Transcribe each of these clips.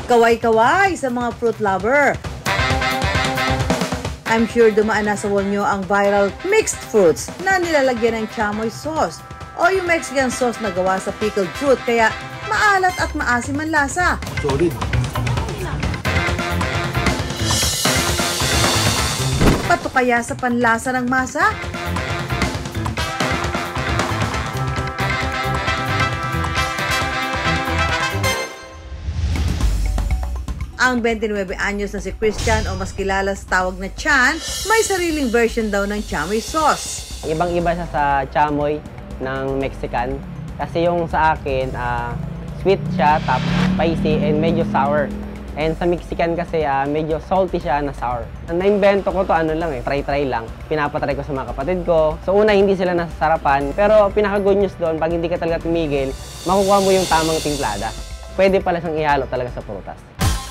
Kaway-kaway sa mga fruit lover. I'm sure dumaan na sa wall nyo ang viral mixed fruits na nilalagyan ng chamoy sauce o yung Mexican sauce na gawa sa pickled fruit kaya maalat at maasim ang lasa. Solid. Pato kaya sa panlasa ng masa? Ang 29 anyos na si Christian o mas kilala sa tawag na Chan, may sariling version daw ng chamoy sauce. Ibang-iba siya sa chamoy ng Mexican. Kasi yung sa akin, sweet siya, tapos spicy, and medyo sour. And sa Mexican kasi, medyo salty siya na sour. Na-invento ko to try-try lang. Pinapatry ko sa mga kapatid ko. So una, hindi sila nasasarapan. Pero pinaka-good news doon, pag hindi ka talaga tumigil, makukuha mo yung tamang timplada. Pwede pala siyang ihalo talaga sa prutas.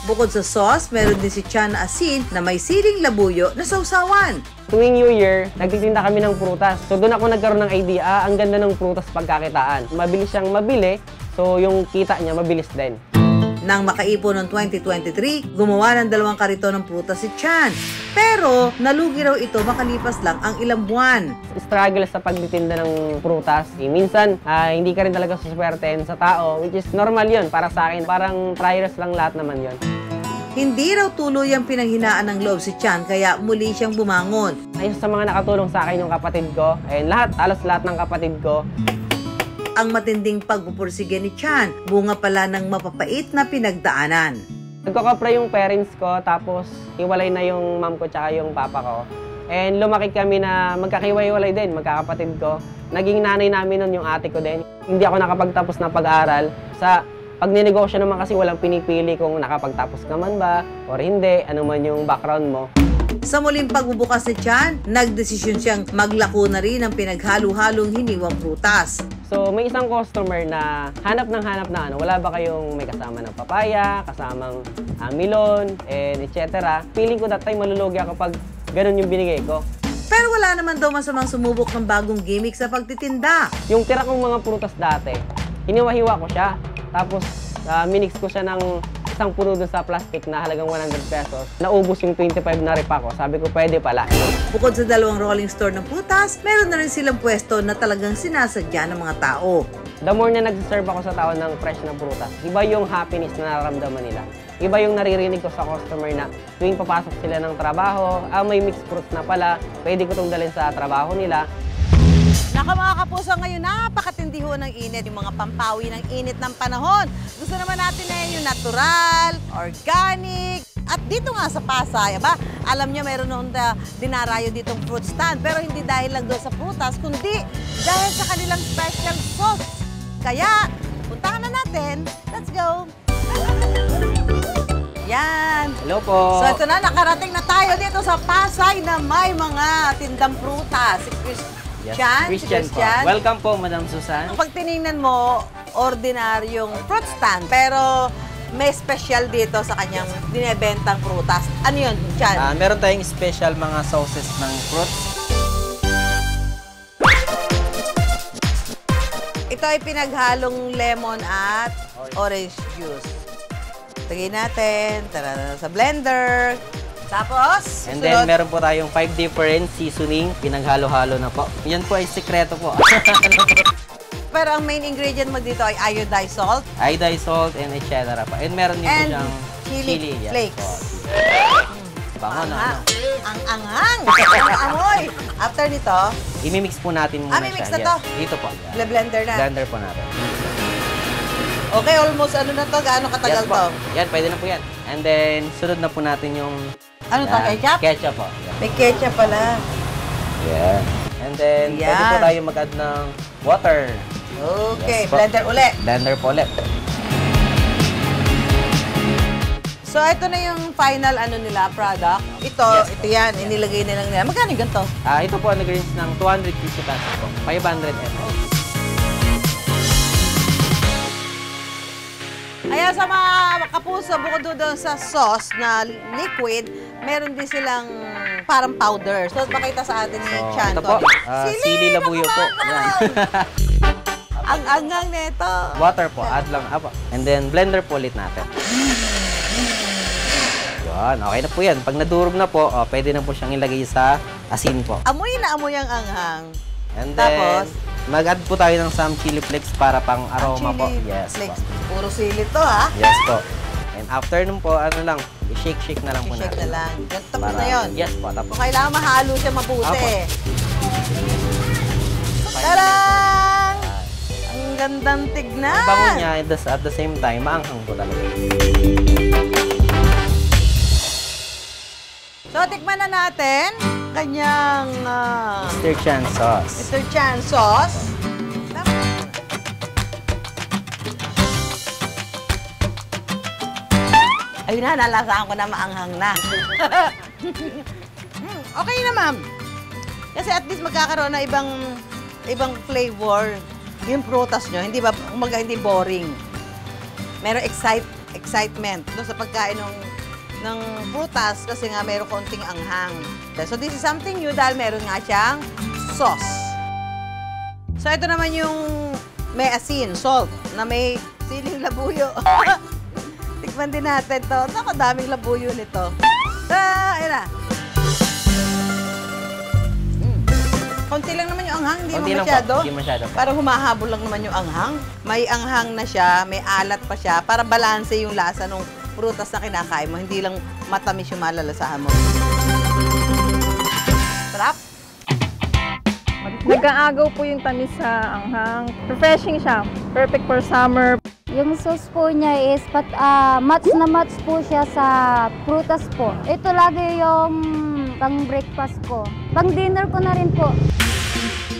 Bukod sa sauce, meron din si Chan na asin na may siling labuyo na sausawan. Tuwing New Year, nagtitinda kami ng prutas. So doon ako nagkaroon ng idea, ang ganda ng prutas pagkakitaan. Mabilis siyang mabili, so yung kita niya mabilis din. Nang makaipon noong 2023, gumawa ng 2 kariton ng prutas si Chan. Pero nalugi raw ito makalipas lang ang ilang buwan. Struggle sa pagtitinda ng prutas. Minsan, hindi ka rin talaga suswertein sa tao, which is normal yun para sa akin. Parang trials lang lahat naman yun. Hindi raw tuluyang pinanghinaan ng loob si Chan kaya muli siyang bumangon. Ayos sa mga nakatulong sa akin yung kapatid ko, and halos lahat ng kapatid ko. Ang matinding pagpupursige ni Chan, bunga pala ng mapapait na pinagdaanan. Nagkakapra yung parents ko, tapos hiwalay na yung mom ko tsaka yung papa ko. And lumaki kami na magkakiwalay din, magkakapatid ko. Naging nanay namin nun yung ate ko din. Hindi ako nakapagtapos ng pag-aaral. Sa pagninegosyo naman kasi walang pinipili kung nakapagtapos ka man ba or hindi, ano man yung background mo. Sa muling pagbubukas ni Chan, nagdesisyon siyang maglako na rin ng pinaghalo-halong hiniwang prutas. So, may isang customer na hanap na wala ba kayong may kasama ng papaya, kasamang melon, and etc. Feeling ko that time malulugi ako pag ganun yung binigay ko. Pero wala naman daw masamang sumubok ng bagong gimmick sa pagtitinda. Yung tira kong mga prutas dati, hiniwa-hiwa ko siya. Tapos, minix ko siya ng isang puno dun sa plastic na halagang 100 pesos. Naubos yung 25 na ripa ko. Sabi ko, pwede pala. Bukod sa 2 rolling store ng prutas, meron na rin silang pwesto na talagang sinasadya ng mga tao. The more na nag-serve ako sa tao ng fresh na prutas, iba yung happiness na nararamdaman nila. Iba yung naririnig ko sa customer na tuwing papasok sila ng trabaho, may mixed fruits na pala, pwede ko itong dalhin sa trabaho nila. Naka mga kapuso, ngayon napakatindi ho ng init, yung mga pampawi ng init ng panahon. Gusto naman natin na yung natural, organic, at dito nga sa Pasay, alam niyo meron nung dinarayo ditong fruit stand, pero hindi dahil lang doon sa prutas, kundi dahil sa kanilang special sauce. Kaya, puntahan na natin. Let's go! Yan! Hello po! So ito na, nakarating na tayo dito sa Pasay na may mga tindang prutas. Christian po. Welcome po, Madam Susan. Pag tinignan mo, ordinaryong fruit stand, pero may special dito sa kanyang dinebentang prutas. Ano yun, Chan? Meron tayong special mga sauces ng fruits. Ito ay pinaghalong lemon at orange juice. Lagay natin sa blender. Tapos, and then meron po tayong 5 different seasoning, pinaghalo-halo na po. Yan po ay sekreto po. Pero ang main ingredient mo dito ay iodized salt. Iodized salt and etc. pa. And meron din po siyang chili flakes. Bango na. Ang anghang! Ang amoy! After nito, imimix po natin muna siya. Mimix na to? Dito po. Blender na? Blender po natin. Okay, almost ano na to? Gaano katagal to? Yan, pwede na po yan. And then, sunod na po natin yung... Ano to, ketchup? Ketchup po. May ketchup pala. Yeah. And then, pwede po tayo mag-add ng water. Okay, yes, blender ulit. Blender po ulit. So, ito na yung final nila, product. Ito, yes, ito yan, inilagay nilang nila. Magkano yung ganito? Ito po, nag-range ng 250 pesos po. 500 ml. Ayan, sa mga kapuso, bukod doon sa sauce na liquid, meron din silang parang powder. So, pakita sa atin ni Chan. Ito po, sili labuyo po. Ang angang nito. Water po, add lang. And then, blender po ulit natin. Yun, okay na po yan. Pag nadurog na po, pwede na po siyang ilagay sa asin po. Amoy na amoy ang anghang. And Tapos? then, mag-add po tayo ng some chili flakes para pang aroma po. Chili Yes flakes. po. Puro sili to, ha? Yes po. And after nun po, ano lang, i-shake-shake na lang po I-shake natin. na lang. Yan, tapos Para- na yun. Yes po, tapos. So, kailangan mahalo siya mabuti. Apo. Tarang! Ang gandang tignan. Ang bango niya, at the same time, maanghang po talaga. So, tikman na natin kanyang Mr. Chan sauce. Mr. Chan sauce. Ayun na, nalasahan ko na maanghang na. Okay na, ma'am. Kasi at least magkakaroon na ibang flavor yung prutas nyo. Hindi ba, umaga, hindi boring. Merong excitement doon sa pagkain ng prutas kasi nga meron konting anghang. So this is something new dahil meron nga siyang sauce. So ito naman yung may asin, salt, na may siling labuyo. Tikman din natin to. Naku, daming labuyo nito. Ayun na. Konti lang naman yung anghang, hindi Konti mo lang po, masyado. hindi masyado po. Para humahabol lang naman yung anghang. May anghang na siya, may alat pa siya, para balanse yung lasa ng prutas na kinakain mo. Hindi lang matamis yung malalasahan mo. Sarap. Nag-aagaw po yung tamis sa anghang. Refreshing siya. Perfect for summer. Yung sauce po niya is match na match po siya sa prutas po. Ito lagi yung pang-breakfast ko. Pang-dinner ko na rin po.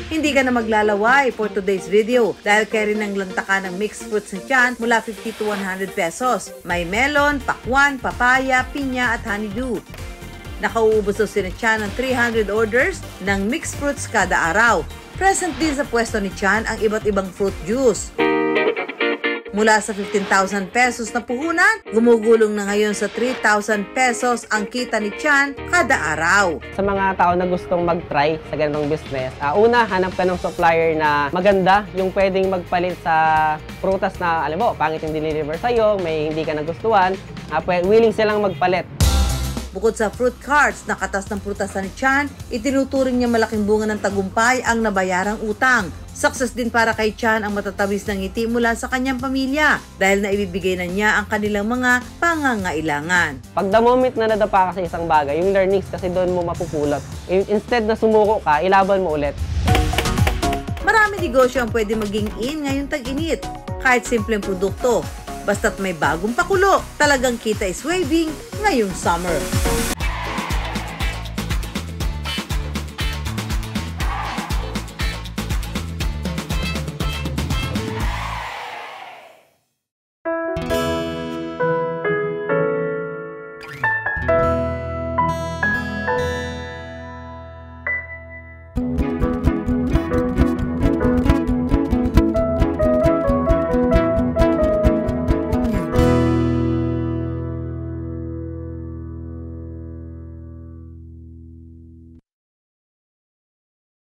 Hindi ka na maglalaway for today's video dahil kaya rin ang lantaka ng mixed fruits ni Chan mula 50 to 100 pesos. May melon, pakwan, papaya, pinya at honeydew. Nakauubos daw si Chan ng 300 orders ng mixed fruits kada araw. Present din sa pwesto ni Chan ang iba't ibang fruit juice. Mula sa 15,000 pesos na puhunan, gumugulong na ngayon sa 3,000 pesos ang kita ni Chan kada araw. Sa mga tao na gustong mag-try sa ganitong business, una, hanap ka ng supplier na maganda, yung pwedeng magpalit sa prutas na, alam mo, pangit yung deliver sa'yo, may hindi ka nagustuhan, willing silang magpalit. Bukod sa fruit carts na katas ng prutasan ni Chan, itinuturing niya malaking bunga ng tagumpay ang nabayarang utang. Success din para kay Chan ang matatamis ng ngiti mula sa kanyang pamilya dahil naibibigay na niya ang kanilang mga pangangailangan. Pag the moment na nadapa ka sa isang bagay, yung learnings kasi doon mo mapupulot. Instead na sumuko ka, ilaban mo ulit. Marami negosyo ang pwede maging in ngayong tag-init, kahit simpleng produkto. Basta't may bagong pakulo, talagang kita is waving ngayong summer.